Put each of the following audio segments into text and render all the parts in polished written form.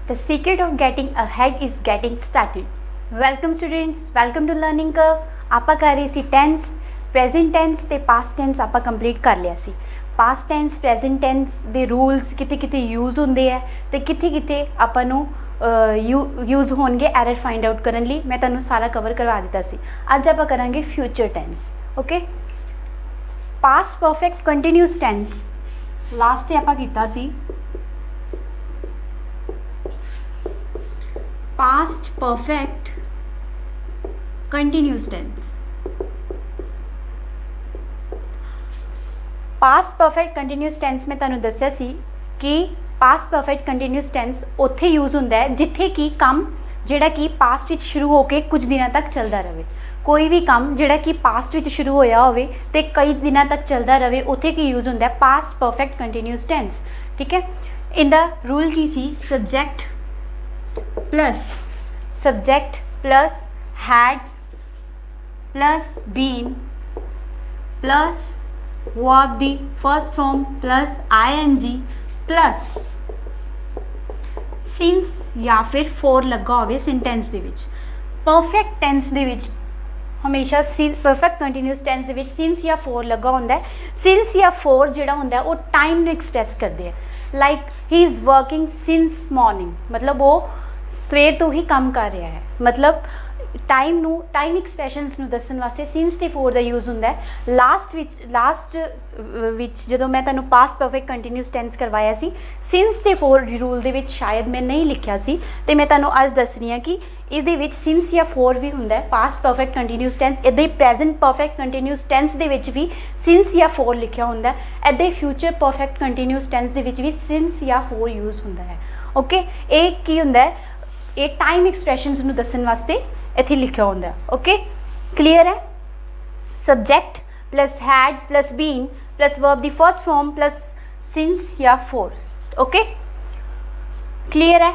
The secret of getting ahead is getting started. Welcome students, welcome to learning curve. ਆਪਾਂ ਕਰ ਰਹੇ ਸੀ tens, present tens ਤੇ past tens ਆਪਾਂ complete ਕਰ ਲਿਆ ਸੀ। ਪਾਸਟ ਟੈਂਸ, ਪ੍ਰੈਜ਼ੈਂਟ ਟੈਂਸ ਦੇ ਰੂਲਸ ਕਿਤੇ ਯੂਜ਼ ਹੁੰਦੇ ਆ ਤੇ ਕਿਤੇ ਆਪਾਂ ਨੂੰ ਯੂਜ਼ ਹੋਣਗੇ ਐਰਰ ਫਾਈਂਡ ਆਊਟ ਕਰਨ ਲਈ। ਮੈਂ ਤੁਹਾਨੂੰ ਸਾਰਾ ਕਵਰ ਕਰਵਾ ਦਿੱਤਾ ਸੀ। ਅੱਜ ਆਪਾਂ ਕਰਾਂਗੇ future tense. Okay, past perfect continuous tense last ਤੇ ਆਪਾਂ ਕੀਤਾ ਸੀ। past perfect continuous tense, past perfect continuous tense में तुहानू दस्सिया सी कि past perfect continuous tense उत्थे यूज़ हुंदा है जिथे कि काम जिहड़ा कि पास्ट विच शुरू होके कुछ दिनों तक चलता रहे। कोई भी काम जिहड़ा कि पास्ट विच शुरू होया होवे ते कई दिनों तक चलता रहे, उत्थे की यूज़ हुंदा है past perfect continuous tense। ठीक है, इनदा रूल की सी subject plus had plus been plus verb the first form plus ing plus since या फिर for लगा होवे सेंटेंस दे विच। परफेक्ट टेंस दे विच हमेशा परफेक्ट कंटीन्यूस टेंस दे विच since या for लगा होंदा है। since या for जिहड़ा होंदा है वो टाइम नूं एक्सप्रैस करदे है। Like he is working since morning, मतलब वो सवेर तो ही काम कर रहा है। मतलब टाइम एक्सप्रैशनस नूं दस्सण वास्ते सिंस ते फोर दा यूज़ हुंदा है। लास्ट विच जदों मैं तुहानूं पास्ट परफेक्ट कंटीन्यूस टेंस करवाया सी, सिंस ते फोर रूल दे विच शायद मैं नहीं लिखिया सी ते मैं तुहानूं अज दस रही हां कि इहदे विच सिंस या फोर भी हुंदा है। पास्ट परफेक्ट कंटीन्यूस टेंस इहदे ही प्रेजेंट परफेक्ट कंटीन्यूस टेंस दे विच भी सिंस या फोर लिखिया हुंदा है। इहदे फ्यूचर परफेक्ट कंटीन्यूस टेंस दे विच भी सिंस या फोर यूज़ हुंदा है। ओके, एक की हुंदा है, ये टाइम एक्सप्रैशनस नूं दस्सण वास्ते इत्थे लिखिया हुंदा है। ओके, क्लीयर है? Subject plus had plus been plus verb दी फर्स्ट फॉर्म प्लस सिंस या फोर। ओके, क्लीयर है?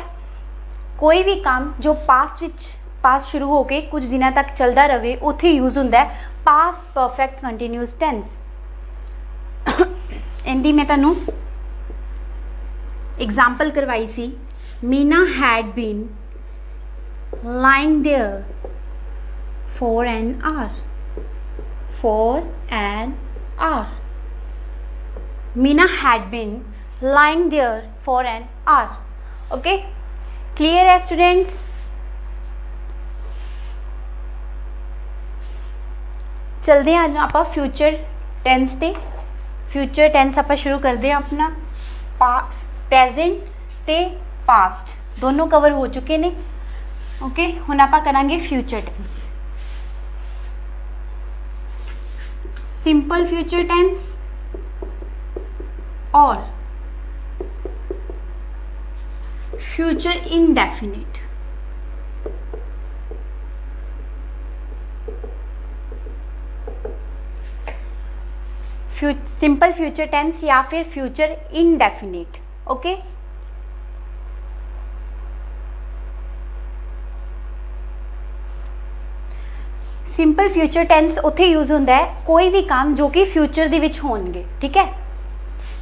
कोई भी काम जो पास्ट शुरू होके कुछ दिनों तक चलता रहे उत्थे यूज़ हुंदा है पास्ट परफेक्ट कंटीन्यूस टेंस। इहदी मैं तुहानूं एग्जाम्पल करवाई सी। Meena had been lying there for an hour। Meena had been lying there for an hour। Okay, clear है students? चलते हैं आप फ्यूचर टेंस ते। फ्यूचर टेंस आप शुरू करते हैं अपना। प्रेजेंट ते पास्ट दोनों कवर हो चुके ने। ओके, हुण आप करांगे future tense. Simple future tense और future indefinite. Simple future tense या फिर future indefinite. Okay, simple future tense उत्थे यूज़ होंदा है कोई भी काम जो कि फ्यूचर दे विच होणगे। ठीक है,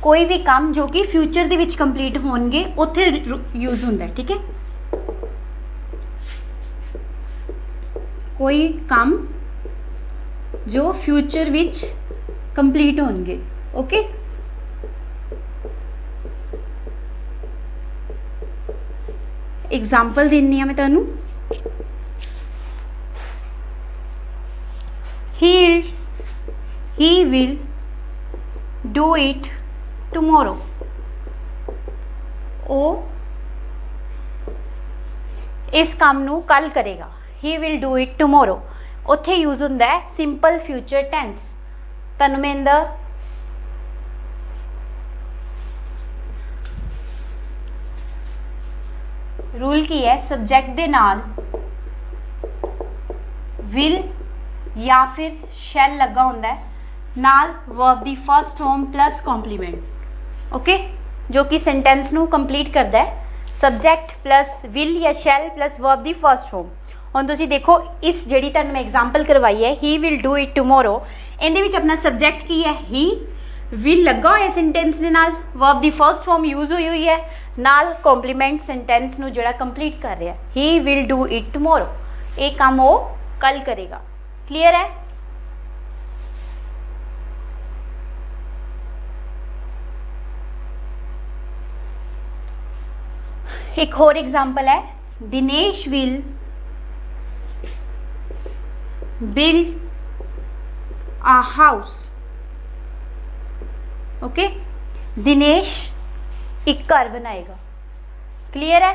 कोई भी काम जो कि फ्यूचर दे विच कंप्लीट होणगे उत्थे यूज़ होंदा है। ठीक है, कोई काम जो फ्यूचर विच कंप्लीट होणगे। ओके, एग्जाम्पल देनी मैं तुहानूं। He will do it tomorrow। ओ इस काम नू कल करेगा। He will do it tomorrow उत्थे यूज़ हुंदा है सिंपल फ्यूचर टेंस। तुहानूं मैं इंदा रूल की है, सब्जेक्ट दे नाल विल या फिर शैल लगा होंदा है, नाल वर्ब दी first form plus complement. Okay, जो कि सेंटेंस नू कंप्लीट करता है। सब्जेक्ट प्लस विल या शैल प्लस वर्ब दी फर्स्ट फॉर्म। हुण तुसीं देखो इस जिहड़ी तुहानूं मैं एग्जाम्पल करवाई है he will do it tomorrow, इहदे विच अपना सब्जेक्ट की है ही, विल लगा हुआ सेंटेंस के नाल, वर्ब दी फर्स्ट फॉर्म यूज़ हुई है नाल कॉम्प्लीमेंट सेंटेंस नू जिहड़ा कंप्लीट कर रहा है, he will do it tomorrow, ये काम वो कल करेगा। क्लीयर है? एक और एग्जाम्पल है, Dinesh will build a house. Okay, Dinesh एक घर बनाएगा। क्लियर है?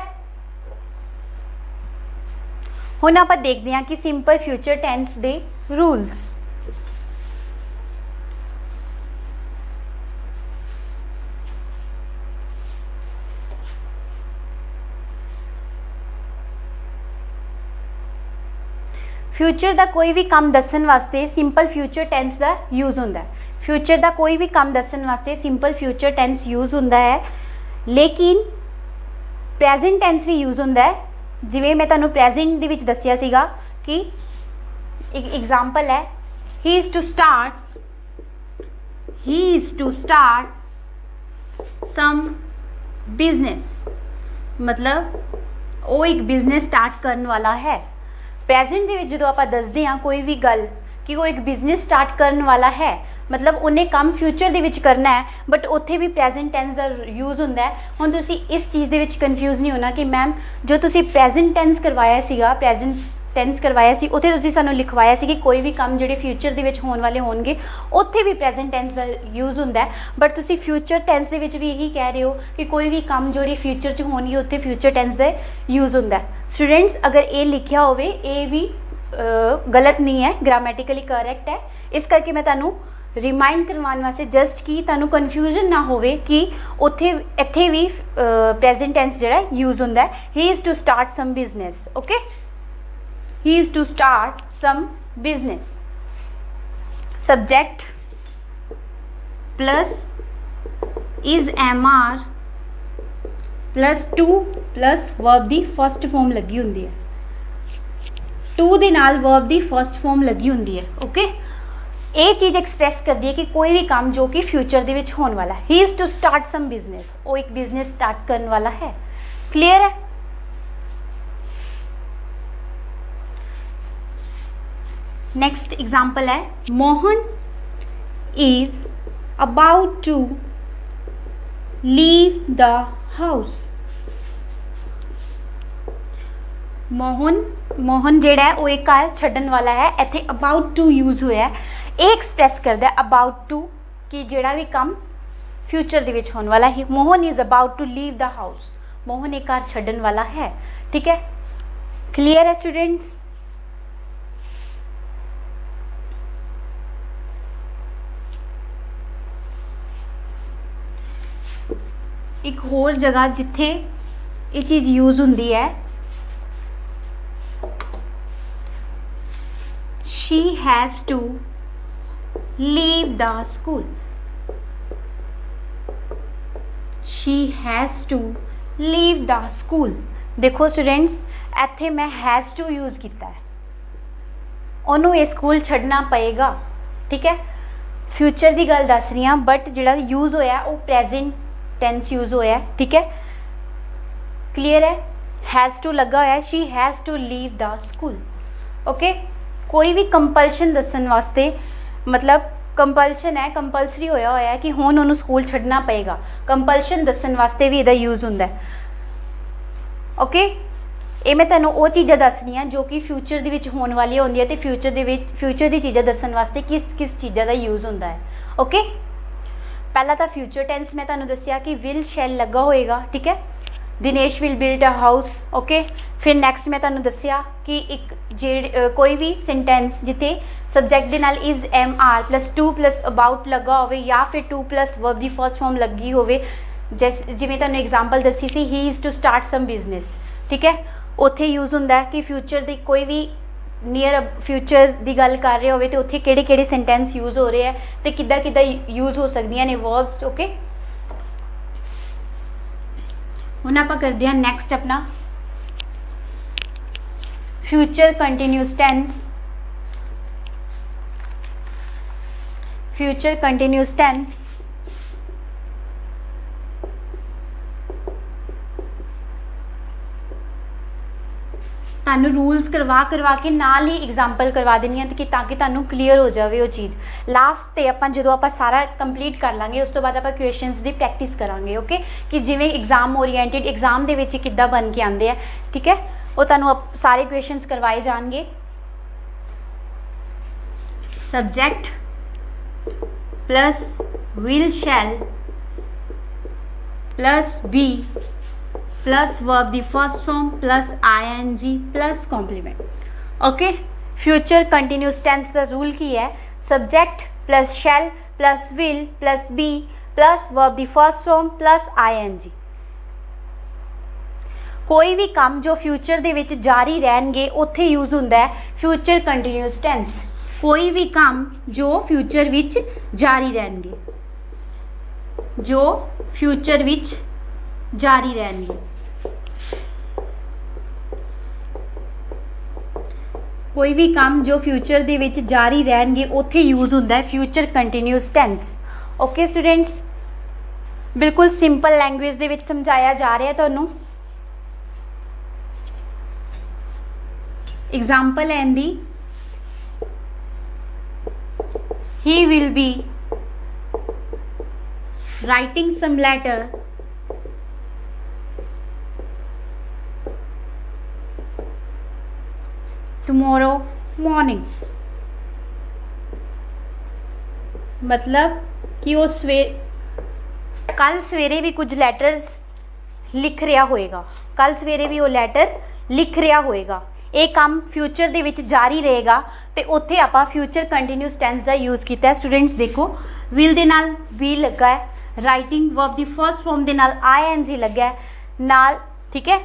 हुण आपां देखते हैं कि सिंपल फ्यूचर टेंस दे रूल्स। फ्यूचर का कोई भी काम दसन वास्ते सिंपल फ्यूचर टेंस का यूज़ होंदा है। फ्यूचर का कोई भी काम दसन वास्ते सिंपल फ्यूचर टेंस यूज़ होंदा है, लेकिन प्रेजेंट टेंस भी यूज़ होंदा है। जिवें मैं तुहानूं प्रेजेंट दे विच दस्सिया सीगा कि एक एग्जाम्पल है, he is to start some business, मतलब वो एक बिजनेस स्टार्ट करने वाला है। प्रेजेंट दे विच जदों आपां दसदे हां कोई भी गल कि वो एक बिजनेस स्टार्ट करने वाला है, मतलब उन्हें काम फ्यूचर दे विच करना है, बट उत्थे भी प्रेजेंट टेंस का यूज़ होंदा है। हुण तुसीं इस चीज़ दे विच कन्फ्यूज़ नहीं होना कि मैम जो तुसीं प्रेजेंट टेंस करवाया सीगा, प्रेजेंट टेंस करवाया सी, उत्थे तुसीं सानूं लिखवाया सी कि कोई भी काम जिहड़े फ्यूचर दे विच होण वाले होणगे उत्थे भी प्रेजेंट टेंस का यूज़ होंदा है, बट तुसीं फ्यूचर टेंस दे विच भी यही कह रहे हो कि कोई भी काम जिहड़ी फ्यूचर च होणगे उत्थे फ्यूचर टेंस का यूज़ होंदा है। स्टूडेंट्स, अगर ये लिखिया होवे ये भी गलत नहीं है, ग्रामेटिकली करैक्ट है। इस करके मैं तुहानूं रिमाइंड करवाने वास्ते जस्ट कि तुहानूं कन्फ्यूजन ना होवे कि उत्थे इत्थे भी प्रेजेंट टेंस जिहड़ा यूज़ होंदा है। He is to start some business. Okay, he is to start some business। subject plus is mr plus to plus verb ਦੀ फर्स्ट फॉर्म लगी ਹੁੰਦੀ है। to ਦੇ ਨਾਲ verb ਦੀ फर्स्ट फॉर्म लगी ਹੁੰਦੀ है। ओके, ये चीज़ एक्सप्रैस करती है कि कोई भी काम जो कि फ्यूचर ਦੇ ਵਿੱਚ होने वाला है। he is to start some business, वो एक बिजनेस स्टार्ट करने वाला है। क्लियर है? नेक्स्ट एग्जाम्पल है, Mohan is about to leave the house. Mohan जिहड़ा है वो एक घर छड्डन वाला है। इत्थे अबाउट टू यूज़ होया है, ये एक्सप्रैस करदा है अबाउट टू कि जिहड़ा भी काम फ्यूचर दे विच होने वाला है। Mohan is about to leave the house, Mohan एक घर छड्डन वाला है। ठीक है? क्लियर है स्टूडेंट्स? एक होर जगह जिथे ये चीज़ यूज़ होंदी है, she has to leave the school. She has to leave the school. देखो स्टूडेंट्स, इत्थे मैं हैज़ टू यूज़ किया है, उन्होंने ये स्कूल छड्डना पएगा। ठीक है, फ्यूचर की गल दस रही हाँ, बट जिहड़ा यूज़ होया वो प्रेजेंट टेंस यूज़ होया है। ठीक है? क्लियर है? हैज़ टू लगा होया, she has to leave the school. Okay, कोई भी कंपल्शन दसन वास्ते, मतलब कंपल्शन है, कंपलसरी होया है कि हुण उन्होंने स्कूल छड्डना पएगा, कंपल्शन दसन वास्ते भी इहदा यूज़ होंदा है। ओके, ये मैं तुहानूं वो चीज़ां दस रही हाँ जो कि फ्यूचर दे विच होने वाली होंदी है, ते फ्यूचर दी चीज़ां दसन वास्ते किस किस चीज़ां दा यूज़ होंदा है। ओके, पहला तो फ्यूचर टेंस मैं तुहानूं दस्सिया कि विल शैल लगा होएगा। ठीक है, Dinesh will build a house. Okay, फिर नैक्सट मैं तुहानूं दस्सिया कि एक कोई भी सेंटेंस जिथे सबजैक्ट दे नाल is am are plus to plus about लगा होवे या फिर टू प्लस वर्ब दी फर्स्ट फॉर्म लगी होवे, जिवें तुहानूं एग्जाम्पल दसी सी he is to start some business. ठीक है, उत्थे यूज़ होंदा है कि फ्यूचर दी कोई भी नीयर फ्यूचर की गल कर रहे हो तो उत्थे किहड़े सेंटेंस यूज़ हो रहे हैं, तो किद्दां यूज़ हो सकदियां ने वर्ब्स। ओके, हुण आपां करदे हां नैक्सट अपना future continuous tense. Future continuous tense ਤੁਹਾਨੂੰ ਰੂਲਸ ਕਰਵਾ ਕੇ ਨਾਲ ਹੀ ਐਗਜ਼ਾਮਪਲ ਕਰਵਾ ਦੇਣੀ ਹੈ ਕਿ ਤਾਂ ਕਿ ਤੁਹਾਨੂੰ ਕਲੀਅਰ ਹੋ ਜਾਵੇ ਉਹ ਚੀਜ਼। ਲਾਸਟ ਤੇ ਆਪਾਂ ਜਦੋਂ ਆਪਾਂ ਸਾਰਾ ਕੰਪਲੀਟ ਕਰ ਲਾਂਗੇ ਉਸ ਤੋਂ ਬਾਅਦ ਆਪਾਂ ਕੁਐਸਚਨਸ ਦੀ ਪ੍ਰੈਕਟਿਸ ਕਰਾਂਗੇ। ਓਕੇ, ਕਿ ਜਿਵੇਂ ਐਗਜ਼ਾਮ ਓਰੀਐਂਟਡ ਐਗਜ਼ਾਮ ਦੇ ਵਿੱਚ ਕਿੱਦਾਂ ਬਣ ਕੇ ਆਉਂਦੇ ਆ, ਠੀਕ ਹੈ, ਉਹ ਤੁਹਾਨੂੰ ਸਾਰੇ ਕੁਐਸਚਨਸ ਕਰਵਾਏ ਜਾਣਗੇ। Subject plus will shall plus be plus verb दी first form plus ing plus complement. Okay, future continuous tense का रूल की है subject plus shall plus will plus be plus verb दी फर्स्ट फॉर्म प्लस ing। कोई भी काम जो future दे विच जारी रहनगे उत्थे यूज हुंदा है फ्यूचर कंटिन्यूस टेंस। कोई भी काम जो फ्यूचर विच जारी रहनगे, जो फ्यूचर विच जारी रहनगे, कोई भी काम जो फ्यूचर दे विच जारी रहनगे उत्थे यूज हुंदा है future continuous tense. Okay students, बिल्कुल सिंपल लैंग्वेज दे विच समझाया जा रहा है तुहानू। एग्जाम्पल है दी, he will be writing some letter tomorrow morning। मतलब कि वो कल सवेरे भी कुछ लैटर्स लिख रहा होएगा, कल सवेरे भी वो लैटर लिख रहा होएगा। ये काम फ्यूचर दे विच जारी रहेगा तो उत्थे आपां फ्यूचर कंटिन्यूस टेंस का यूज़ किया है। स्टूडेंट्स देखो, विल दे नाल बी लगा है, राइटिंग वर्ब दी फर्स्ट फॉर्म दे नाल ing लगा है नाल, ठीक है,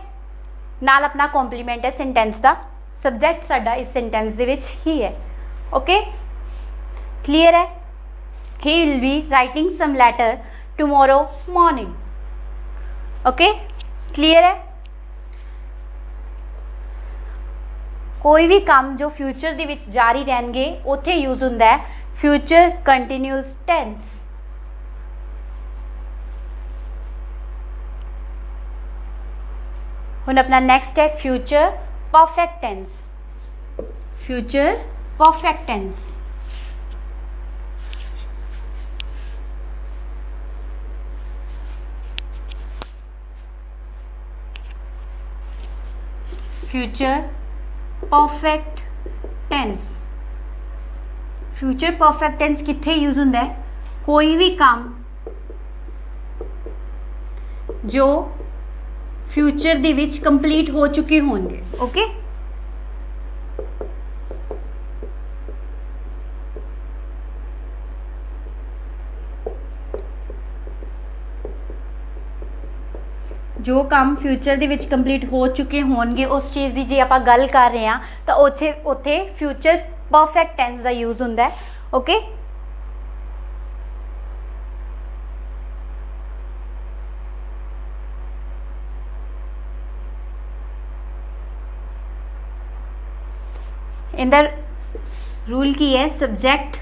नाल अपना कॉम्प्लीमेंट है सेंटेंस का। सब्जेक्ट साडा इस सेंटेंस दे विच ही है। ओके, क्लीयर है। He will be writing some letter tomorrow morning. Okay, clear है। कोई भी काम जो फ्यूचर दे विच जारी रहनगे उत्थे यूज हुंदा है फ्यूचर कंटिन्यूस टेंस। हुण अपना नेक्स्ट है future perfect tense. Future perfect tense, future perfect tense. Future perfect tense कित्थे यूज हुंदा है? कोई भी काम जो फ्यूचर दे विच कंप्लीट हो चुके होंगे। ओके, जो काम फ्यूचर दे विच कंप्लीट हो चुके होंगे उस चीज़ की जे आपां गल कर रहे हैं तो उत्थे फ्यूचर परफेक्ट टेंस का यूज हुंदा है। ओके, इन द रूल की है सब्जेक्ट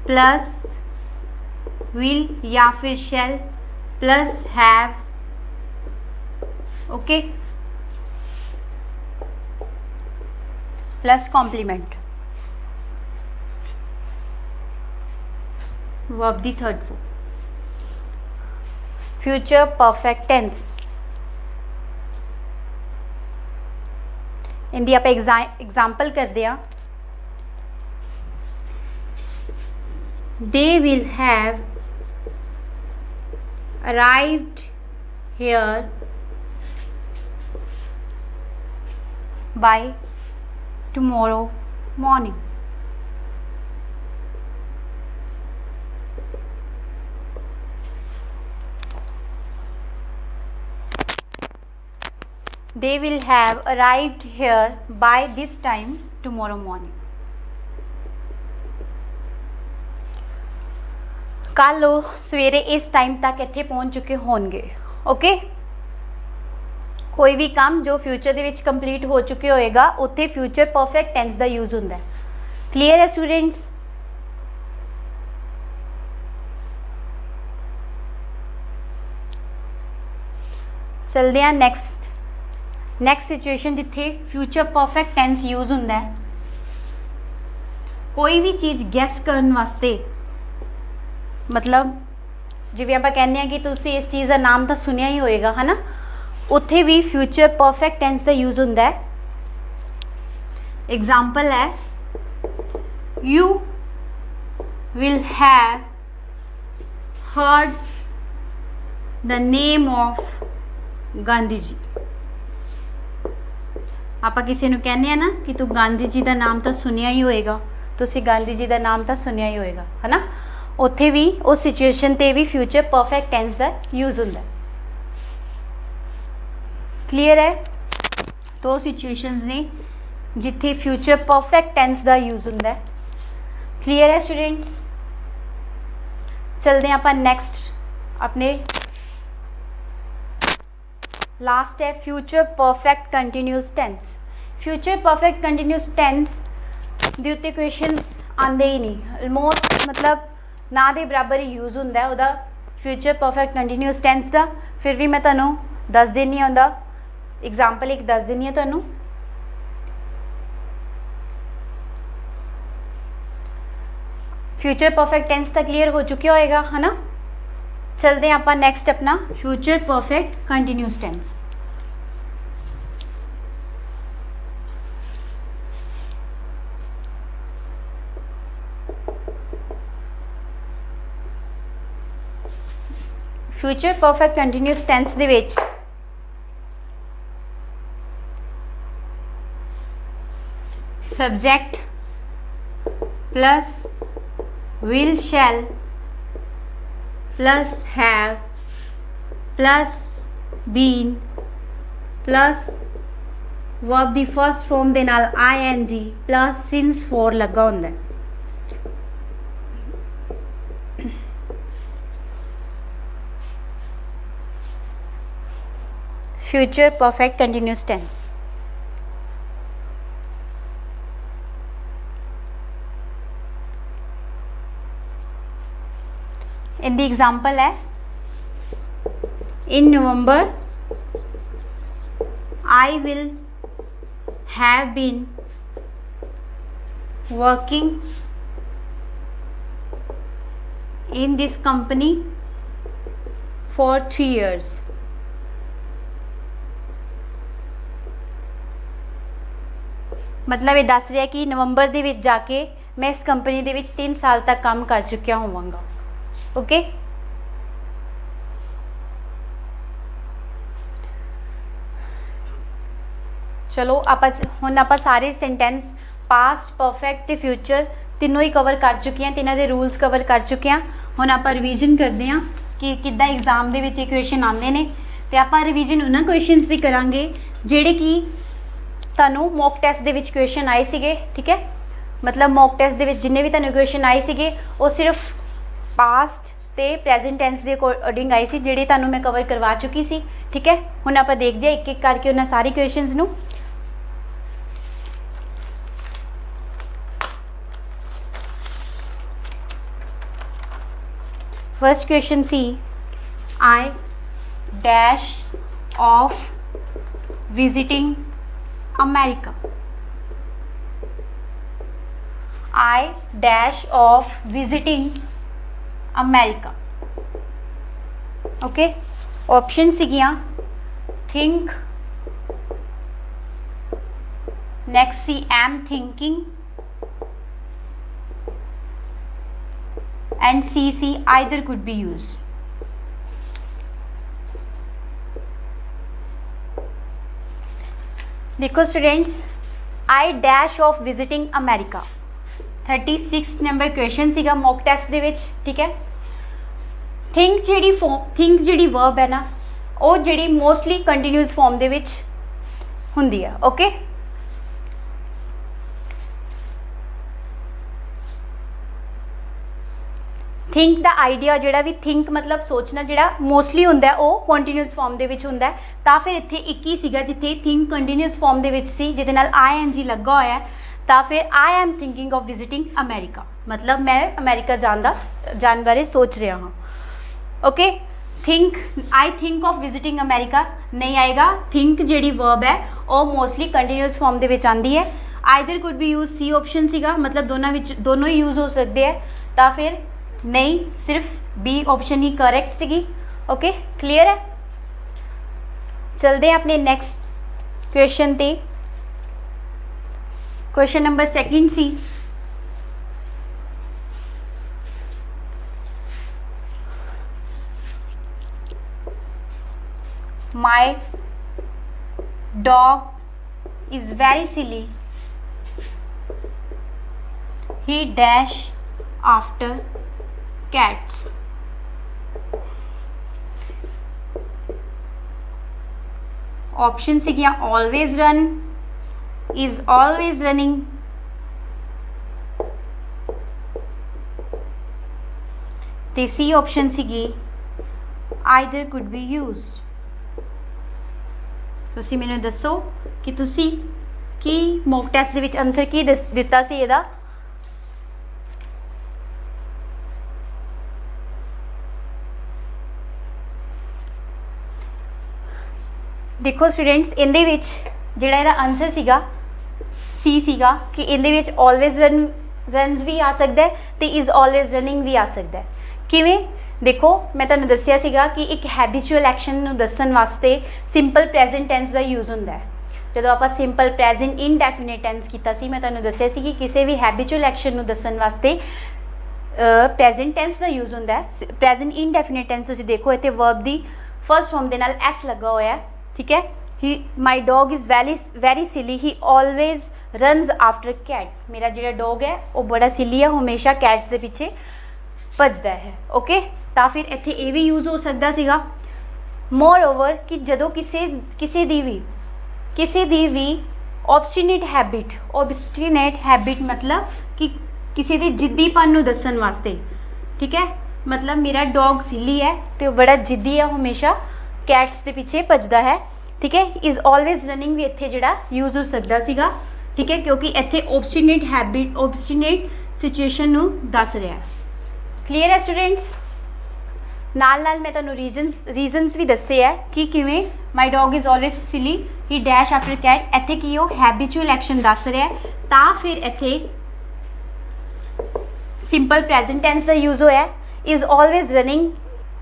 प्लस विल या फिर shall plus have. Okay, plus complement, verb दी third form. Future perfect tense इनकी आप एग्जाम्पल करते हैं। They will have arrived here by tomorrow morning. They will have arrived here by this time tomorrow morning। कल वो सवेरे इस time तक इत्थे पहुंच चुके होंगे। ओके, कोई भी काम जो फ्यूचर दे विच कंप्लीट हो चुके होएगा उत्थे फ्यूचर परफेक्ट टेंस का यूज हुंदा है। क्लीयर है स्टूडेंट्स? चलते हैं नेक्स्ट ਨੈਕਸਟ ਸਿਚੁਏਸ਼ਨ ਜਿੱਥੇ ਫਿਊਚਰ ਪਰਫੈਕਟ ਟੈਂਸ ਯੂਜ਼ ਹੁੰਦਾ ਹੈ, ਕੋਈ ਵੀ ਚੀਜ਼ ਗੈਸ ਕਰਨ ਵਾਸਤੇ, ਮਤਲਬ ਜਿਵੇਂ ਆਪਾਂ ਕਹਿੰਦੇ ਹਾਂ ਕਿ ਤੁਸੀਂ ਇਸ ਚੀਜ਼ ਦਾ ਨਾਮ ਤਾਂ ਸੁਣਿਆ ਹੀ ਹੋਏਗਾ ਹੈ ਨਾ, ਉੱਥੇ ਵੀ ਫਿਊਚਰ ਪਰਫੈਕਟ ਟੈਂਸ ਦਾ ਯੂਜ਼ ਹੁੰਦਾ ਹੈ। एग्जाम्पल है you will have heard the name of Gandhi ji. ਆਪਾਂ ਕਿਸੇ ਨੂੰ ਕਹਿੰਦੇ ਆ ਨਾ ਕਿ ਤੂੰ ਗਾਂਧੀ ਜੀ ਦਾ ਨਾਮ ਤਾਂ ਸੁਣਿਆ ਹੀ ਹੋਏਗਾ, ਤੁਸੀਂ ਗਾਂਧੀ ਜੀ ਦਾ ਨਾਮ ਤਾਂ ਸੁਣਿਆ ਹੀ ਹੋਏਗਾ ਹੈ ਨਾ, ਉੱਥੇ ਵੀ ਉਸ ਸਿਚੁਏਸ਼ਨ ਤੇ ਵੀ ਫਿਊਚਰ ਪਰਫੈਕਟ ਟੈਂਸ ਦਾ ਯੂਜ਼ ਹੁੰਦਾ ਹੈ। ਕਲੀਅਰ ਹੈ? ਦੋ ਸਿਚੁਏਸ਼ਨਸ ਨੇ जिथे फ्यूचर परफेक्ट टेंस का यूज होंगे। क्लीयर है स्टूडेंट्स? चलते हैं आप नैक्सट अपने लास्ट है future perfect continuous tense. Future perfect continuous tense के उत्ते क्वेश्चनस आते ही नहीं, ऑलमोस्ट मतलब ना दे बराबर ही यूज होंगे वह फ्यूचर परफेक्ट कंटीन्यूस टेंस का। फिर भी मैं तुहानू दस देनी आंदा, एग्जाम्पल एक दस देनी है तुहानू। फ्यूचर परफेक्ट टेंस तो क्लीयर हो चुका होएगा है ना। चलते हैं आप नैक्सट अपना future perfect continuous tense. Future perfect continuous tense दे विच subject plus will, shall plus have plus been plus verb ਦੀ फर्स्ट फॉर्म ਦੇ ਨਾਲ ing plus since for ਲੱਗਾ ਹੁੰਦਾ ਹੈ। future perfect continuous tense। in the example है in November I will have been working in this company for 3 years। मतलब ये दस रहा है कि नवंबर दे विच जाके मैं इस कंपनी दे विच 3 साल तक काम कर चुकिया होवांगा। ओके चलो हुण आपां सारे सेंटेंस पास्ट परफेक्ट ते फ्यूचर तीनों ही कवर कर चुके हैं, तिन्हां दे रूल्स कवर कर चुके हैं। हुण आपां रिवीजन करते हैं कि किद्दां एग्जाम दे विच क्वेश्चन आते हैं, तो आपां रिवीजन उन्हां क्वेश्चनस दी करांगे जिहड़े कि तुहानूं मॉक टेस्ट दे विच क्वेश्चन आए सीगे। ठीक है, मतलब मॉक टेस्ट दे विच जिन्ने भी तुहानूं क्वेश्चन आए सीगे वो सिर्फ पास्ट ते प्रेजेंट टेंस के अकॉर्डिंग आई सी, जिहड़ी तुहानूं मैं कवर करवा चुकी सी। ठीक है, हुण आपां देखदे एक एक करके उन्हां सारे क्वेश्चनस नूं। First question C I dash of visiting America. I dash of visiting America. Okay, option सीगियां थिंक, नेक्स्ट सी एम थिंकिंग एंड सी आइदर कुड बी यूज। देखो students, I dash of visiting America 36 number question सीगा mock test दे विच। ठीक है, think जिहड़ी वर्ब है ना वो जिहड़ी मोस्टली कंटीन्यूअस फॉर्म दे विच हुंदी है। ओके, थिंक दा आइडिया जिहड़ा भी थिंक मतलब सोचना जिहड़ा मोस्टली हुंदा है वो कंटीन्यूअस फॉर्म दे विच हुंदा है। तां फिर इत्थे एक ही सीगा जिथे थिंक कंटीन्यूअस फॉर्म दे विच सी जिहदे नाल ING लगा होया है, तो फिर I am thinking of visiting America, मतलब मैं अमेरिका जान बारे सोच रहा हाँ। Okay, think, I think of visiting America नहीं आएगा। थिंक जिहड़ी वर्ब है वो मोस्टली कंटीन्यूअस फॉर्म दे विच आंदी है। Either could be use, C option सीगा, मतलब दोनों ही यूज हो सकते हैं, तो फिर नहीं, सिर्फ बी ऑप्शन ही करेक्ट सीगी। ओके, क्लियर है। चलते हैं अपने नेक्स्ट क्वेश्चन ते। क्वेश्चन नंबर 2 सी, My dog is very silly. He dash after cats. Option सीगियां always run, is always running, ते सी ऑप्शन सीगी either could be used। ਤੁਸੀਂ ਮੈਨੂੰ ਦੱਸੋ ਕਿ ਤੁਸੀਂ ਕੀ ਮੌਕ ਟੈਸਟ ਦੇ ਵਿੱਚ ਆਨਸਰ ਕੀ ਦਿੱਤਾ ਸੀ ਇਹਦਾ। ਦੇਖੋ ਸਟੂਡੈਂਟਸ, ਇਹਦੇ ਵਿੱਚ ਜਿਹੜਾ ਇਹਦਾ ਆਨਸਰ ਸੀਗਾ ਸੀ ਸੀਗਾ ਕਿ ਇਹਦੇ ਵਿੱਚ ਆਲਵੇਜ਼ ਰਨਸ ਵੀ ਆ ਸਕਦਾ ਹੈ ਤੇ ਇਜ਼ ਆਲਵੇਜ਼ ਰਨਿੰਗ ਵੀ ਆ ਸਕਦਾ ਹੈ। ਕਿਵੇਂ? देखो मैं तुहानूं दस्सिया सीगा कि एक हैबिचुअल एक्शन नूं दस्सण वास्ते सिंपल प्रेजेंट टेंस का यूज़ हुंदा है। जदों आपां सिंपल प्रेजेंट इनडेफिनिट टेंस कीता सी, मैं तुहानूं दस्सिया सी कि किसी भी हैबिचुअल एक्शन नूं दस्सण वास्ते प्रेजेंट टेंस का यूज़ हुंदा है। प्रेजेंट इनडेफिनिट टेंस तुसीं देखो इत्थे वर्ब दी फर्स्ट फॉर्म दे नाल एस लगा होया है, ठीक है। He my dog is very silly, he always runs after cat. मेरा जिहड़ा डॉग है वो बड़ा सिली है, हमेशा कैट्स के पिछे भजदा है। ओके, तो फिर इत्थे ये भी यूज़ हो सकता सीगा। मोर ओवर कि जदों किसी दी भी ऑब्सटिनेट हैबिट मतलब कि किसी दी जिद्दीपन नूं दस्सण वास्ते, ठीक है। मतलब मेरा डॉग सिली है तो बड़ा जिद्दी है, हमेशा कैट्स के पीछे भजदा है, ठीक है। इज़ ऑलवेज रनिंग भी इत्थे जिहड़ा यूज़ हो सकता सीगा, ठीक है, क्योंकि इत्थे ऑब्सटिनेट सिचुएशन नूं दस रहा है। क्लीयर है स्टूडेंट्स। नाल मैं तुहानूं रीजनस भी दस्से है कि किवें my dog is always silly, he dash after cat. इत्थे की वो हैबिचुअल एक्शन दस रहा है, तां फिर इत्थे सिंपल प्रेजेंट टेंस का यूज़ होया। इज़ ऑलवेज रनिंग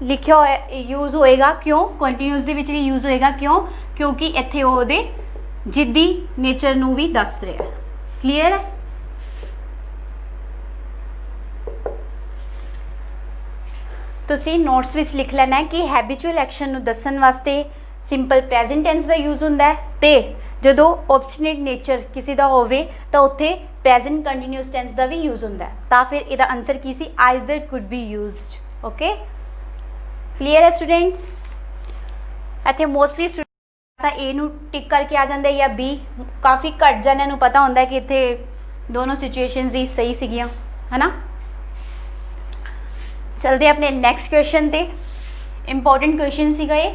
लिखिया होया यूज़ होएगा, क्यों? कंटीन्यूअस दे विच भी यूज़ होएगा, क्यों? क्योंकि इत्थे ओहदे जिद्दी नेचर नूं भी दस रहा है। क्लीयर है। तुसी नोट्स विच लिख लेना है कि हैबिचुअल एक्शन नूं दस्सण वास्ते सिंपल प्रेजेंट टेंस का यूज़ हुंदा है, ते जदों ऑब्सटिनेट नेचर किसी का होवे तो उत्थे प्रेजेंट कंटीन्यूअस टेंस का भी यूज़ हुंदा है। तां फिर इहदा आंसर की सी? Either could be used. Okay, clear है स्टूडेंट्स। इत्थे मोस्टली स्टूडेंट ए नूं टिक करके आ जांदे या बी। काफ़ी घट जाणिਆਂ नूं पता हुंदा है कि इत्थे दोनों सिचुएशनस ही सही सीगियां, है ना। चलते अपने नैक्सट क्वेश्चन ते। इंपॉर्टेंट क्वेश्चन सीगा ये।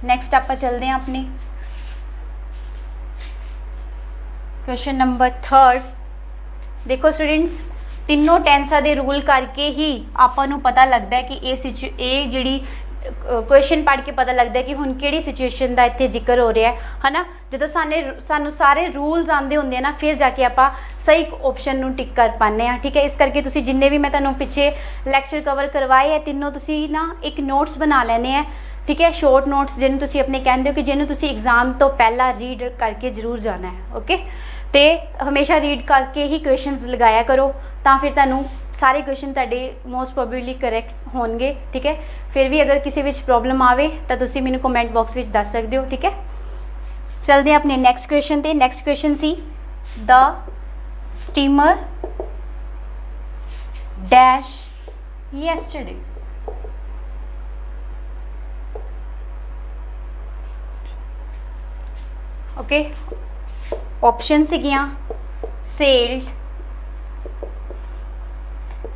नैक्सट आप चलते हैं अपने क्वेश्चन नंबर 3। देखो स्टूडेंट्स, तीनों टेंसा दे रूल करके ही आपां नूं पता लगता है कि ये जिहड़ी क्वेश्चन पढ़ के पता लगता है कि हुण किहड़ी सिचुएशन का इत्थे जिक्र हो रहा है ना। जो सानू सारे रूल्स आंदे होंदे ना, फिर जाके आपां सही ऑप्शन नूं टिक कर पाने हैं, ठीक है। इस करके तुसी जिन्ने भी मैं तुहानूं पिछे लैक्चर कवर करवाए है तीनों तुसी ना एक नोट्स बना लेने हैं, ठीक है। शॉर्ट नोट्स जिन्हें तुसी अपने कहते हो कि जिन्हें तुसी एग्जाम तो पहला रीड करके जरूर जाना है। ओके, तो हमेशा रीड करके ही क्वेश्चंस लगाया करो, तो फिर तुहानूं सारे क्वेश्चन तुहाडे मोस्ट प्रोबेबली करैक्ट होणगे, ठीक है। फिर भी अगर किसी विच प्रॉब्लम आवे तो तुसी मैनूं कमेंट बॉक्स विच दस सकदे हो, ठीक है। चलते हैं अपने नैक्सट क्वेश्चन ते। नैक्सट क्वेश्चन सी the steamer dash yesterday. Okay, option सीगियां sailed,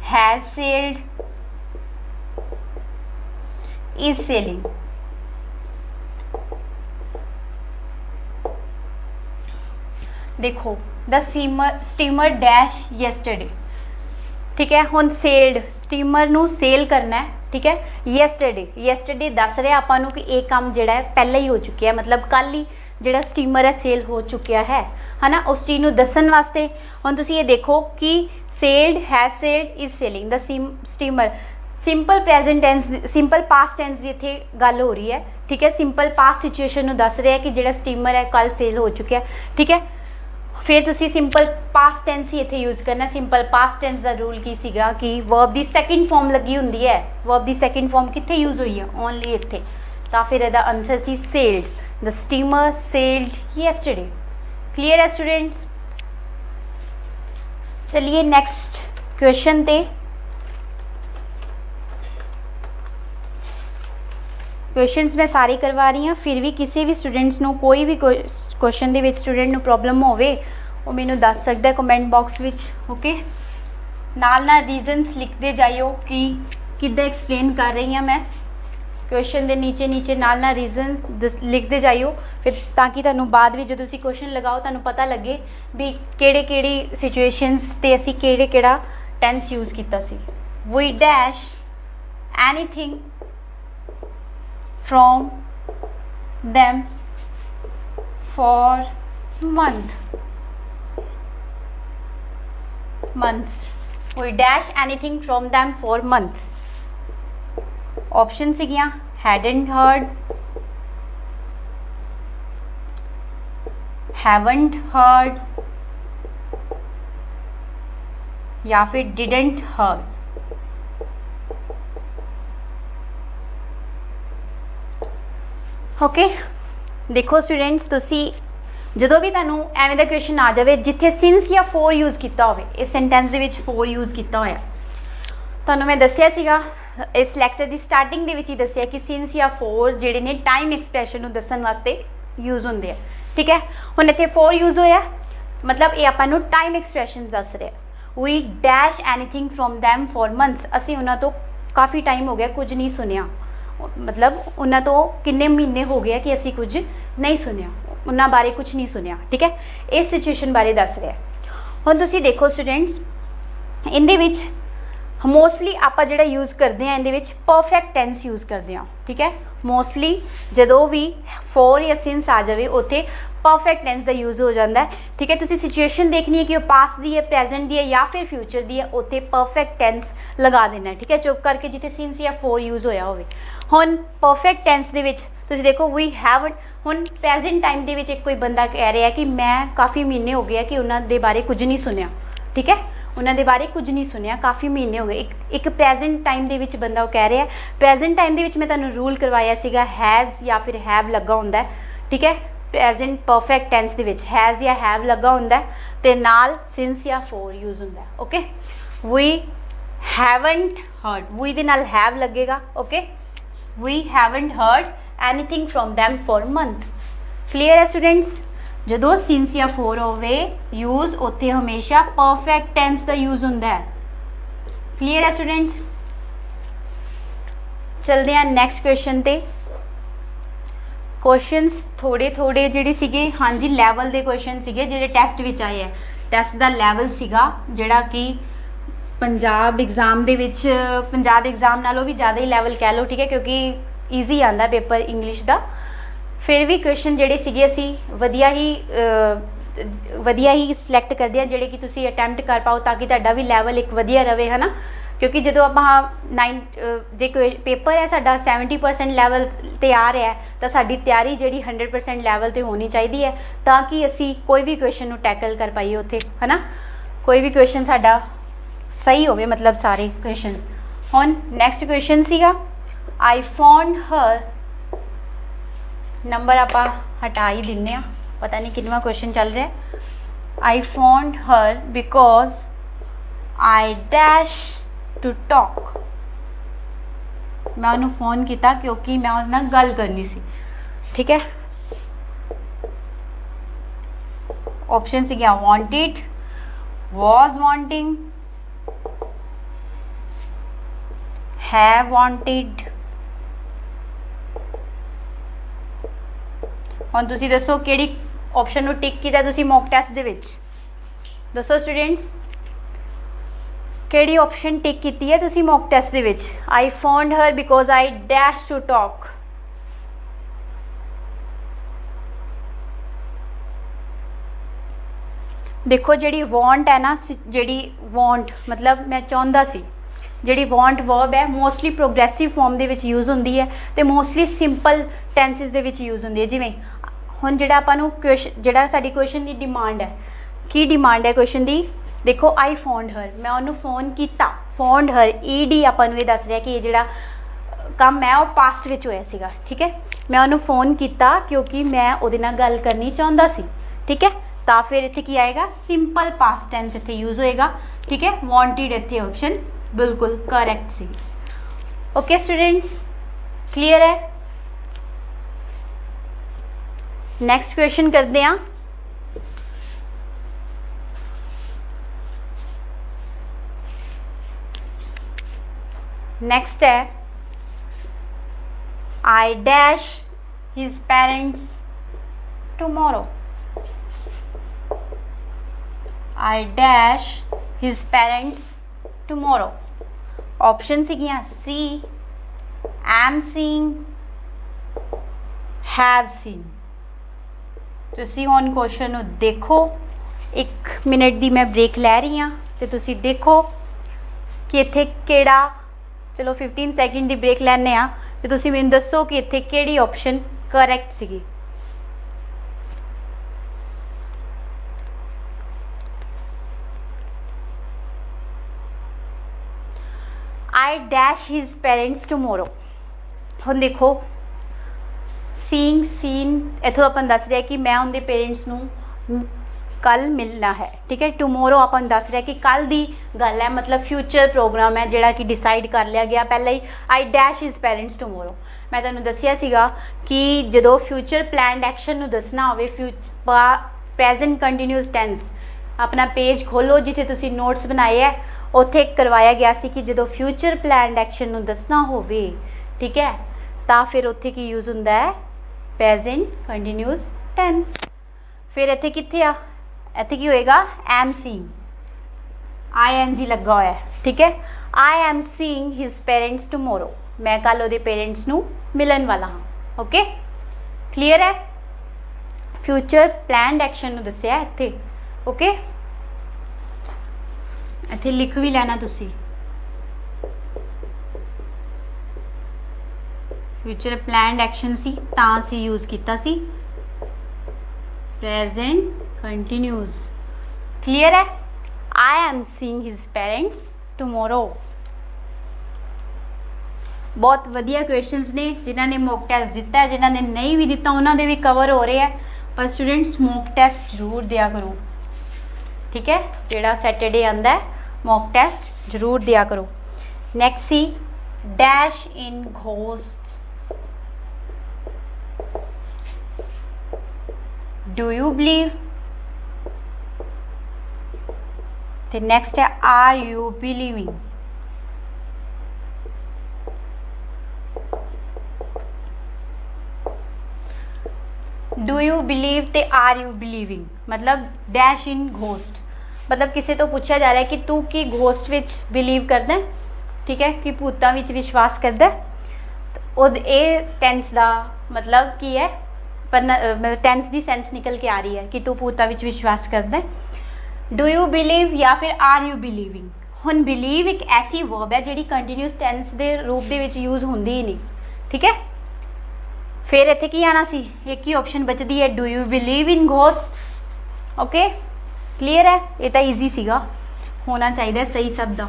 has sailed, is sailing. देखो द स्टीमर डैश येस्टरडे, ठीक है। हुण सेल्ड स्टीमर नू सेल करना है, ठीक है। यैसटरडे दस रहा आपां नू कि ये काम जिहड़ा है पहले ही हो चुकिया है, मतलब कल ही जिहड़ा स्टीमर है सेल हो चुकिया है ना। उस चीज़ नू दस्सण वास्ते हुण तुसीं ये देखो कि sailed, has sailed, is sailing the steamer. Simple present tense, simple past tense की इत्थे गल हो रही है, ठीक है। सिंपल पास्ट सिचुएशन नू दस रहा है कि जिहड़ा स्टीमर है कल सेल हो चुकिया है, ठीक है। फिर तुसी सिंपल पास्ट टेंस ही इत्थे यूज़ करना। सिंपल पास्ट टेंस का रूल की सीगा कि वर्ब की सैकेंड फॉर्म लगी हुंदी है। वर्ब की सैकेंड फॉर्म कित्थे यूज़ हुई है? ओनली इत्थे। तो फिर इहदा आंसर सी sailed, the steamer sailed yesterday. Clear है स्टूडेंट्स? चलिए नेक्स्ट क्वेश्चन ते। क्वेश्चनस मैं सारे करवा रही हाँ, फिर भी किसी भी स्टूडेंट्स नू कोई भी क्वेश्चन दे विच स्टूडेंट नू प्रॉब्लम होवे वो मैनू दस सकता है कमेंट बॉक्स विच, ओके। नाल नाल रीजनस लिखते जाइयो कि किद्दां एक्सप्लेन कर रही हाँ मैं। क्वेश्चन के नीचे नीचे नाल नाल रीजन लिखते जाइयो, फिर ताकि तुहानू बाद में जो तुसीं क्वेश्चन लगाओ तुहानू पता लगे भी केड़ी सिचुएशनस ते असीं केड़ा टेंस यूज़ कीता सी। We dash anything from them for months. We dash anything from them for months. Option सीगियां hadn't heard, haven't heard या फिर didn't heard। ओके देखो स्टूडेंट्स, तुसी जो भी तुहानू एवें दा क्वेश्चन आ जाए जिथे सिंस या फोर यूज़ किया हो, इस sentence they which four use किया होया, तुहानू मैं दस्सिया सीगा इस लैक्चर की स्टार्टिंग दे विच ही दस्सिया कि सिंस या फोर जिहड़े ने टाइम एक्सप्रैशन नू दस्सण वास्ते यूज़ होंदे आ, ठीक है। हुण इत्थे फोर यूज़ होया, मतलब ये आपां नू टाइम एक्सप्रैशन दस रहा। We dash anything from them for months, असीं उन्हां तो काफ़ी टाइम हो गया कुछ नहीं सुनिया, मतलब उन्होंने तो किन्ने महीने हो गए कि असी कुछ नहीं सुनिया, उन्होंने बारे कुछ नहीं सुनिया, ठीक है। इस सिचुएशन बारे दस रहा है। हुण तुसीं देखो स्टूडेंट्स, इहदे विच मोस्टली आपां जिहड़ा यूज़ करते हैं इहदे विच परफेक्ट टेंस यूज़ करते हैं, ठीक है। मोस्टली जदों भी फोर या सिंस आ जाए उत्थे परफेक्ट टेंस का यूज़ हो जाता है, ठीक है। तुसीं सिचुएशन देखनी है कि वो पास्ट दी है, प्रेजेंट दी है या फिर फ्यूचर दी है, उत्थे परफेक्ट टेंस लगा देना है, ठीक है। चुप करके जिथे सिंस या फोर यूज़ होया होवे। हुण परफेक्ट टेंस दे विच तुसीं देखो वी हैव, हुण प्रेजेंट टाइम दे विच एक कोई बंदा कह रहा है कि मैं काफ़ी महीने हो गए कि उन्हां दे बारे कुछ नहीं सुनिया, ठीक है। उन्हां दे बारे कुछ नहीं सुनिया, काफ़ी महीने हो गए। एक प्रेजेंट टाइम दे विच बंदा वो कह रहा है। प्रेजेंट टाइम दे विच मैं तुहानूं रूल करवाया सीगा हैज़ या फिर हैव लगा हुंदा है, ठीक है। प्रेजेंट परफेक्ट टेंस दे विच हैज़ या हैव लगा हुंदा है ते नाल सिंस या फोर यूज़ हुंदा है, okay. We haven't heard, we दे नाल हैव लगेगा, okay. We haven't heard anything from them for months. Clear है स्टूडेंट्स? जदों सिंस या फोर होवे यूज़ उत्थे हमेशा परफेक्ट टेंस का यूज़ हुंदा है। क्लीयर है स्टूडेंट्स? चलते हैं नैक्सट क्वेश्चन ते। क्वेश्चनस थोड़े थोड़े जिहड़े सीगे, हाँ जी लैवल के क्वेश्चन सीगे जिहड़े टैसट विच आए हैं। टैसट का लैवल सीगा जिहड़ा कि पंजाब एग्जाम दे विच, पंजाब एग्जाम नालों भी ज़्यादा ही लैवल कह लो, ठीक है, क्योंकि ईजी आंदा पेपर इंग्लिश का। फिर भी क्वेश्चन जिहड़े सीगे असी वधिया ही सिलैक्ट करते हैं जिहड़े कि तुसी अटैम्प्ट कर पाओ ताकि तुहाडा भी लैवल एक वधिया रहे, है ना। क्योंकि जो आप जे पेपर है साडा 70% लैवल ते आ रहा है तो साडी तैयारी जिहड़ी 100% लैवल ते होनी चाहिए है ताकि असी कोई भी क्वेश्चन टैकल कर पाइए उत्थे, है ना। कोई भी क्वेश्चन साडा सही होवे, मतलब सारे क्वेश्चन। हुण नैक्सट क्वेश्चन सीगा आई फाउंड हर, नंबर आपां हटा ही दिन्ने आ, पता नहीं कितवा क्वेश्चन चल रहा है। I found her because I dash to talk, मैं उन्होंने फोन किया क्योंकि मैं उन्होंने नाल गल करनी सी, ठीक है। ऑप्शन सी क्या wanted, was wanting, have wanted. हुण तुसीं दसो किहड़ी ऑप्शन नूं टिक कीता तुसीं मॉक टेस्ट दे विच, दसो स्टूडेंट्स। ਕਿਹੜੀ ਆਪਸ਼ਨ ਟਿਕ ਕੀਤੀ ਹੈ ਤੁਸੀਂ ਮੌਕ ਟੈਸਟ ਦੇ ਵਿੱਚ? I found her because I dash to talk. देखो जी वॉन्ट है ना, जी वॉन्ट मतलब मैं चाहता सी, जी वॉन्ट वर्ब है मोस्टली प्रोग्रेसिव फॉर्म के यूज़ होंगी है तो मोस्टली सिंपल टेंसिस के यूज़ होंगी है। जिमें हुण जिहड़ा आपां नूं क्वेश्चन जिहड़ा साडी क्वेश्चन की डिमांड है, की डिमांड है क्वेश्चन की? देखो आई फॉन्ड हर, मैं उन्होंने फोन किया, फॉन्ड हर ईडी आपां नूं ये दस रहा कि ये जिहड़ा काम है वह पास्ट विच होया सीगा। ठीक है, मैं उन्होंने फोन किया क्योंकि मैं उहदे नाल गल करनी चाहता सी। ठीक है, तो फिर इत्थे की आएगा सिंपल पास्ट टेंस इत्थे यूज़ होएगा। ठीक है, वांटेड इत्थे ऑप्शन बिल्कुल करेक्ट सी। ओके स्टूडेंट्स, क्लियर है? नेक्स्ट क्वेश्चन करते हैं। नेक्स्ट है I dash his parents tomorrow. I dash his parents tomorrow। Option सीगियां सी, am seeing, have seen। तुसी हुण क्वेश्चन नूं देखो, 1 मिनट दी मैं ब्रेक लै रही हाँ तो तुसी देखो कि इत्थे केड़ा, चलो 15 सैकेंड दी ब्रेक लैने आ तो तुसी मैनूं दसो कि इत्थे केड़ी ऑप्शन करैक्ट सीगी। I dash his parents tomorrow. हुण देखो सीइंग सीन इथों अपन दस रहे कि मैं उनके पेरेंट्स नूं कल मिलना है। ठीक है, टुमोरो अपन दस रहे कि कल दी गल है, मतलब फ्यूचर प्रोग्राम है जिहड़ा कि डिसाइड कर लिया गया पहले ही। I dash his parents tomorrow, मैं तुहानूं दस्सिया सीगा कि जदों फ्यूचर प्लैनड एक्शन नूं दसना होवे प्रेजेंट कंटीन्यूअस टेंस, अपना पेज खोलो जिथे तुसी नोट्स बनाए है, उत्थे करवाया गया सी कि जदों फ्यूचर प्लैनड एक्शन नूं दसना होवे, ठीक है, तां फिर उत्थे की यूज़ हुंदा है प्रेजेंट कंटीन्यूअस टेंस। फिर इत्थे कित्थे आ, इत्थे की होएगा एम सीइंग, ING लगा होया है। ठीक है, I am seeing his parents tomorrow, मैं कल उहदे पेरेंट्स नूं मिलन वाला हाँ। ओके, क्लीयर है? फ्यूचर प्लैनड एक्शन नूं दस्सिया इत्थे। ओके, इत्थे लिख भी लेना तुसी, फ्यूचर प्लैनड एक्शन सी तां सी यूज़ कीता सी प्रेजेंट कंटीन्यूअस। क्लियर है? I am seeing his parents tomorrow. बहुत वधिया क्वेश्चंस ने, जिन्होंने मॉक टेस्ट दिता है, जिन्होंने नहीं भी दिता उन्होंने भी कवर हो रहे हैं, पर स्टूडेंट्स मॉक टेस्ट जरूर दिया करो। ठीक है, जेड़ा सैटरडे आंदा है मॉक टेस्ट जरूर दिया करो। Next C dash in ghost, do you believe. तो नेक्स्ट है are you believing. Do you believe ते आर यू बिलीविंग, मतलब डैश इन घोस्ट, मतलब किसी तो पूछा जा रहा है कि तू की घोस्ट विच बिलीव करदा है। ठीक है, कि भूतां विच विश्वास करदा है। तो ये टेंस का मतलब की है, पर मतलब टेंस की सेंस निकल के आ रही है कि तू भूतां विच विश्वास करदा है। डू यू बिलीव या फिर आर यू बिलीविंग। हुण बिलीव एक ऐसी वर्ब है जिहड़ी कंटीन्यूअस टेंस के रूप दे विच यूज़ होंदी ही नहीं। ठीक है, फिर इत्थे की आना सी, एक ही ऑप्शन बचती है, do you believe in ghost. Okay, clear है? ये तो ईजी सीगा, होना चाहिए सही सब दा।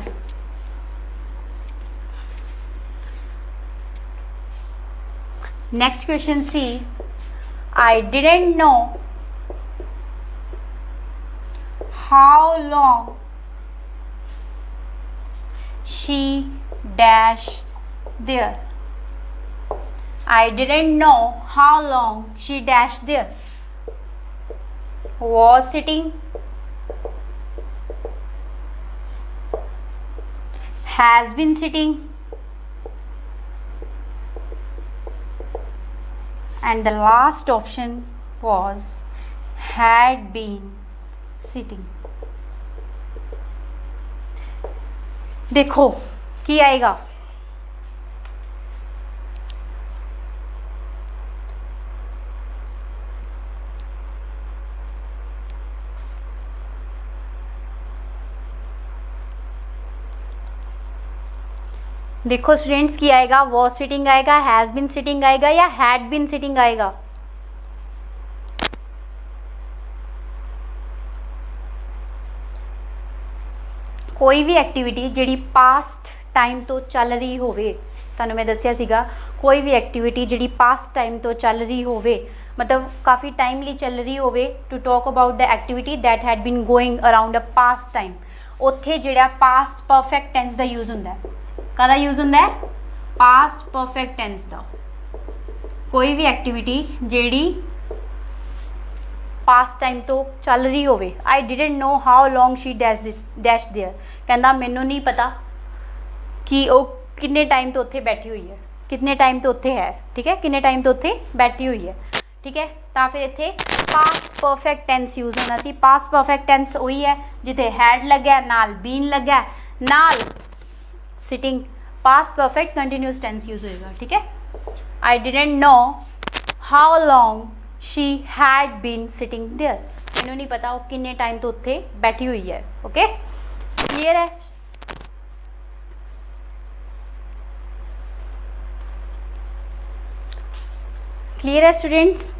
Next question C I didn't know how long she dash there. I didn't know how long she dashed there. Was sitting, has been sitting, and the last option was had been sitting. देखो की आएगा, देखो students की आएगा, was sitting आएगा, has been sitting आएगा या had been sitting आएगा। कोई भी एक्टिविटी जिहड़ी पास्ट टाइम तो चल रही होवे, तुहानूं मैं दस्सिया सीगा, कोई भी एक्टिविटी जिहड़ी पास्ट टाइम तो चल रही होवे, मतलब काफ़ी टाइमली चल रही होवे, to talk about the activity that had been going around a past time, उत्थे जिहड़ा पास्ट परफेक्ट टेंस का यूज़ हुंदा है। कहदा यूज़ हुंदा है पास्ट परफेक्ट टेंस का। कोई भी एक्टिविटी जिहड़ी पास्ट टाइम तो चल रही होवे, I didn't know how long she dash there, कहंदा मैनू नहीं पता कि वो कितने टाइम तो उत्थे बैठी हुई है, कितने टाइम तो उत्थे है, ठीक है, कितने टाइम तो उत्थे बैठी हुई है, ठीक है। तो फिर इत्थे पास्ट परफेक्ट टेंस यूज़ होना सी। पास्ट परफेक्ट टेंस वही है जिथे हैड लग्या, नाल बीन लग्या, नाल sitting, past perfect continuous tense use होएगा, ठीक है। I didn't know how long she had been sitting there, मैनू नहीं पता वो किन्ने टाइम तो उत्थे बैठी हुई है। ओके, क्लियर है। क्लियर है स्टूडेंट्स।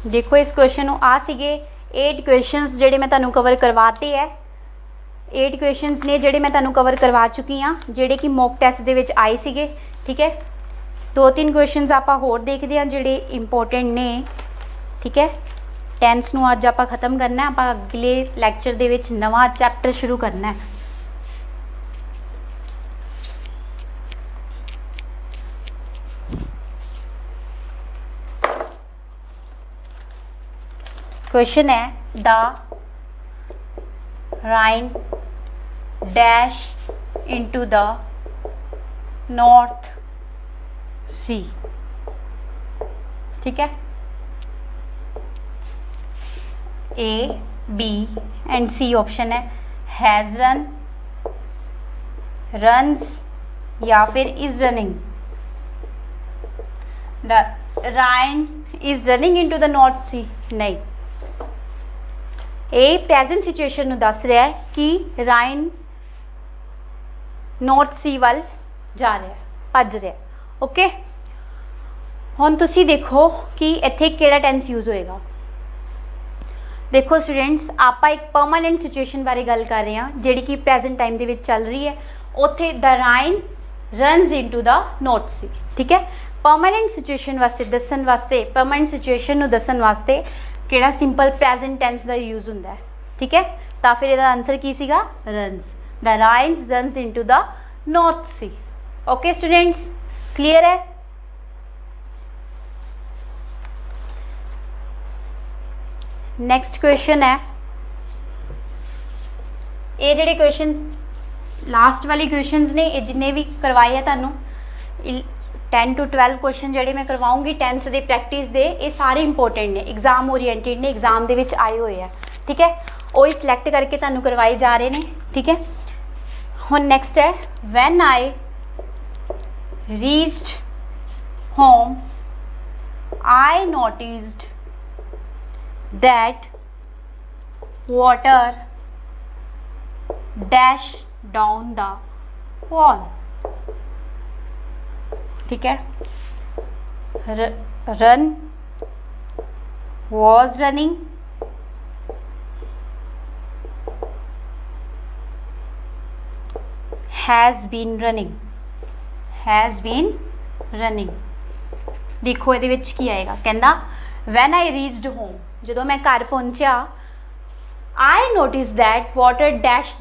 देखो इस क्वेश्चन आ सीगे 8 क्वेश्चनस जिहड़े मैं तुहानूं कवर करवाते है, 8 क्वेश्चनस ने जिहड़े मैं तुहानूं कवर करवा चुकी हाँ, जिहड़े कि मॉक टैसट दे विच आए सीगे, ठीक है। 2-3 क्वेश्चनस आपां होर देखदे हां जिहड़े इंपोर्टेंट ने, ठीक है। टेंस नूं अज आपां खत्म करना, आपां अगले लैक्चर दे विच नवां चैप्टर शुरू करना है। क्वेश्चन है the Rhine dash into the North Sea, ठीक है। A, B and C option है, हैज़ रन, रन्स या फिर is running. The Rhine is running into the North Sea, नहीं, ये प्रेजेंट सिचुएशन नूं दस रहा है कि राइन नॉर्थ सी वाल जा रहा है, भज रहा है। ओके, हुण तुसी देखो कि इत्थे किहड़ा टेंस यूज़ होएगा। देखो स्टूडेंट्स, आपां एक परमानेंट सिचुएशन बारे गल कर रहे हैं जिहड़ी कि प्रेजेंट टाइम दे विच चल रही है। उत्थे the Rhine runs into the North Sea, ठीक है। परमानेंट सिचुएशन वास्ते दस्सण वास्ते, परमानेंट सिचुएशन नूं दस्सण वास्ते किहड़ा सिंपल प्रेजेंट टेंस का यूज़ हुंदा है, ठीक है। तो फिर इसदा आंसर की सीगा, runs, the Rhines runs into the North Sea. Okay students, clear है। नेक्स्ट क्वेश्चन है, ये जिहड़े क्वेश्चन लास्ट वाले क्वेश्चंस ने, जिन्ने भी करवाए हैं तुहानूं 10 to 12 क्वेश्चन जिहड़े मैं करवाऊँगी टेंस दे प्रैक्टिस दे, ये सारे इंपोर्टेंट ने, एग्जाम ओरिएंटेड ने, एग्जाम दे विच आए हुए हैं, ठीक है। वो ही सिलेक्ट करके तुहानूं करवाए जा रहे हैं, ठीक है। हुण नेक्स्ट है, when I reached home I noticed that water dash down the wall, ठीक है। Run, was running, has been running, has been running. देखो ये की आएगा, कहना वैन आई रीच्ड होम, जो मैं घर पहुंचा, I notice that water dash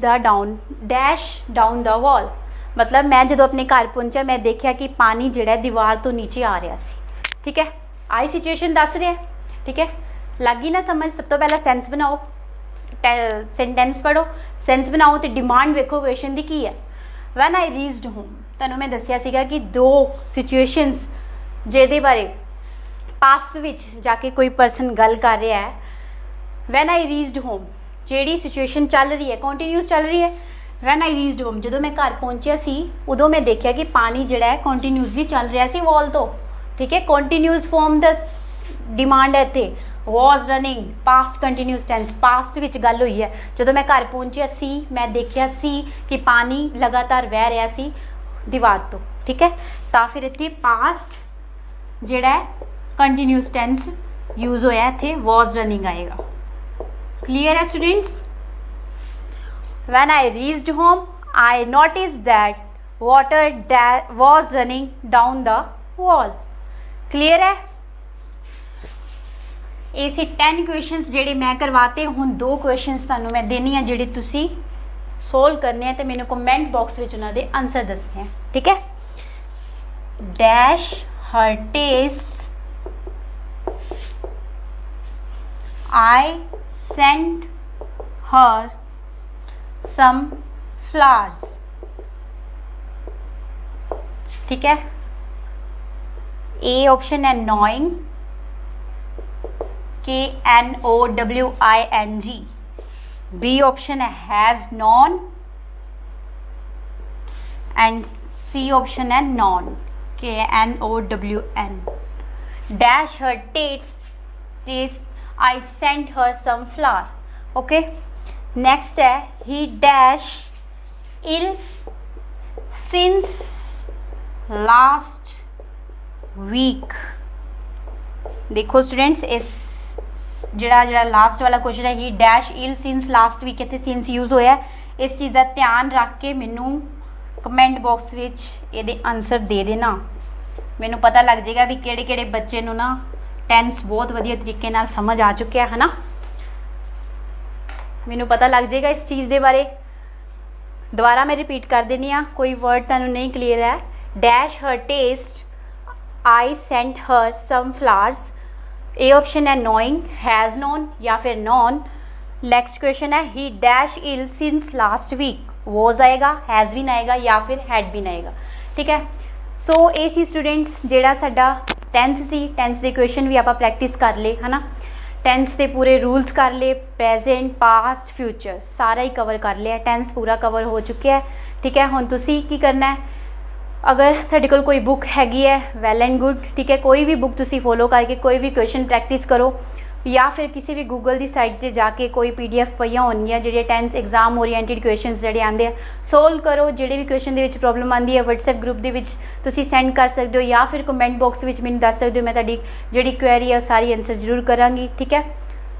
down the wall, मतलब मैं जो अपने घर पहुंचा मैं देखा कि पानी जिहड़ा दीवार तो नीचे आ रहा सी, ठीक है। आई सिचुएशन दस रहा है, ठीक है। लगी ना समझ। सब तो पहला सेंस बनाओ, सेंटेंस पढ़ो, सेंस बनाओ तो डिमांड वेखो क्वेश्चन की है। व्हेन आई रीच्ड होम, ਤੁਹਾਨੂੰ ਮੈਂ ਦੱਸਿਆ ਸੀਗਾ ਕਿ ਦੋ ਸਿਚੁਏਸ਼ਨਸ ਜਿਹਦੇ ਬਾਰੇ ਪਾਸਟ ਵਿੱਚ ਜਾ ਕੇ ਕੋਈ ਪਰਸਨ ਗੱਲ ਕਰ ਰਿਹਾ ਹੈ, ਵੈਨ ਆਈ ਰੀਚਡ ਹੋਮ, ਜਿਹੜੀ ਸਿਚੁਏਸ਼ਨ ਚੱਲ ਰਹੀ ਹੈ ਕੰਟੀਨਿਊਸ ਚੱਲ ਰਹੀ ਹੈ। ਵੈਨ ਆਈ ਰੀਚਡ ਹੋਮ, ਜਦੋਂ ਮੈਂ ਘਰ ਪਹੁੰਚਿਆ ਸੀ ਉਦੋਂ ਮੈਂ ਦੇਖਿਆ ਕਿ ਪਾਣੀ ਜਿਹੜਾ ਹੈ ਕੰਟੀਨਿਊਸਲੀ ਚੱਲ ਰਿਹਾ ਸੀ ਵਾਲ ਤੋਂ, ਠੀਕ ਹੈ। ਕੰਟੀਨਿਊਸ ਫॉर्म ਦਾ ਡਿਮਾਂਡ ਹੈ ਇੱਥੇ, was running, past continuous tense, ਪਾਸਟ ਵਿੱਚ ਗੱਲ ਹੋਈ ਹੈ। ਜਦੋਂ ਮੈਂ ਘਰ ਪਹੁੰਚਿਆ ਸੀ ਮੈਂ ਦੇਖਿਆ ਸੀ ਕਿ ਪਾਣੀ ਲਗਾਤਾਰ ਵਹਿ ਰਿਹਾ ਸੀ ਦੀਵਾਰ ਤੋਂ, ਠੀਕ ਹੈ। ਤਾਂ ਫਿਰ ਇੱਥੇ ਪਾਸਟ ਜਿਹੜਾ ਹੈ ਕੰਟੀਨਿਊਸ ਟੈਂਸ ਯੂਜ਼ ਹੋਇਆ, ਇੱਥੇ ਵਾਸ ਰਨਿੰਗ ਆਏਗਾ। क्लियर है students? When I reached home, I noticed that water was running down the wall. Clear है? ये सी 10 क्वेश्चंस जेडे मैं करवाते, हुण 2 क्वेश्चंस तुहानूं मैं देनी है जेडे तुसी सोल्व करने हैं, तो मैनूं कमेंट बॉक्स विच उन्हां दे आंसर दसने हैं, ठीक है। Dash her taste I sent her some flowers, ठीक है। ए ऑप्शन है knowing, KNOWING। बी ऑप्शन है has known and C option है known, KNOWN। Dash her taste I sent her some flower, okay। next है he dash ill since last week। देखो students, इस ਜਿਹੜਾ last वाला question है he dash ill since last week, इतने since use होया। इस चीज़ का ध्यान रख के मैनू कमेंट बॉक्स विच ये आंसर दे देना, मैनू पता लग जाएगा भी किहड़े किहड़े बच्चे नू ना टेंस बहुत वधिया तरीके नाल समझ आ चुकिया है ना, मैनू पता लग जाएगा इस चीज़ के बारे। दोबारा मैं रिपीट कर देनी हाँ, कोई वर्ड तुहानू नहीं क्लीयर है। Dash her taste I sent her some flowers, A option है नोइंग, हैज़ नोन या फिर नॉन। नेक्स्ट क्वेश्चन है he dash ill since last week, was आएगा, हैज़ बीन आएगा या फिर हैड बीन आएगा, ठीक है। सो ये सी स्टूडेंट्स जिहड़ा साडा टेंस सी, टेंस के क्वेश्चन भी आप प्रैक्टिस कर ले है ना, टेंस के पूरे रूल्स कर ले, प्रेजेंट पास्ट फ्यूचर सारा ही कवर कर लिया, टेंस पूरा कवर हो चुका है, ठीक है। हुण तुसी की करना है, अगर तुहाडे कोल कोई बुक हैगी है वैल एंड गुड, ठीक है। कोई भी बुक तुसी फॉलो करके कोई भी क्वेश्चन प्रैक्टिस करो, या फिर किसी भी गूगल की साइट से जाके कोई PDF पईयां होणगियां जिहड़े टेंस एग्जाम ओरिएंटेड क्वेश्चनस जिहड़े आंदे आ सोल्व करो। जिहड़े भी क्वेश्चन दे विच प्रॉब्लम आंदी है WhatsApp ग्रुप दे विच तुसी सेंड कर सकते हो, या फिर कमेंट बॉक्स विच मैनूं दस सकते हो, मैं तुहाडी जिहड़ी क्वेरी है सारी आंसर जरूर करांगी, ठीक है।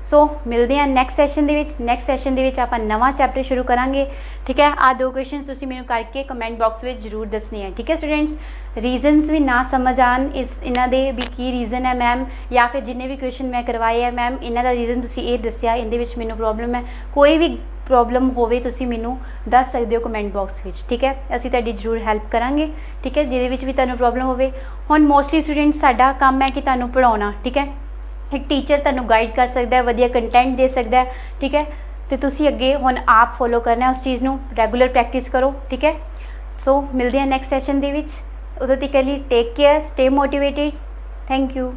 सो मिलते हैं नैक्सट सैशन दे विच। नैक्सट सैशन दे विच आपां नवां चैप्टर शुरू करांगे, ठीक है। आ 2 क्वेश्चनस तुसी मैनूं करके कमेंट बॉक्स विच जरूर दसने हैं, ठीक है स्टूडेंट्स। रीजनस भी ना समझ आन इस इन्हां दे भी की रीजन है मैम, या फिर जिन्ने भी क्वेश्चन मैं करवाए है मैम इन्हां दा रीजन तुसी ये दस्सिया, इहदे विच मैनूं प्रॉब्लम है, कोई भी प्रॉब्लम होवे तुसी मैनूं दस सकदे हो कमेंट बॉक्स विच, ठीक है। असीं तुहाडी जरूर हैल्प करांगे, ठीक है। जिहदे विच भी तुहानूं प्रॉब्लम होवे, हुण मोस्टली स्टूडेंट्स साडा काम है कि तुहानूं पढ़ाउणा, ठीक है। एक टीचर तुहानूं गाइड कर सकता है, वधिया कंटेंट दे सकता है, ठीक है। तो तुसी अगे हुण आप फॉलो करना है उस चीज़ नूं, रेगूलर प्रैक्टिस करो, ठीक है। सो मिलते हैं नैक्सट सैशन दे विच, उदों तक के लिए take care, stay motivated, thank you.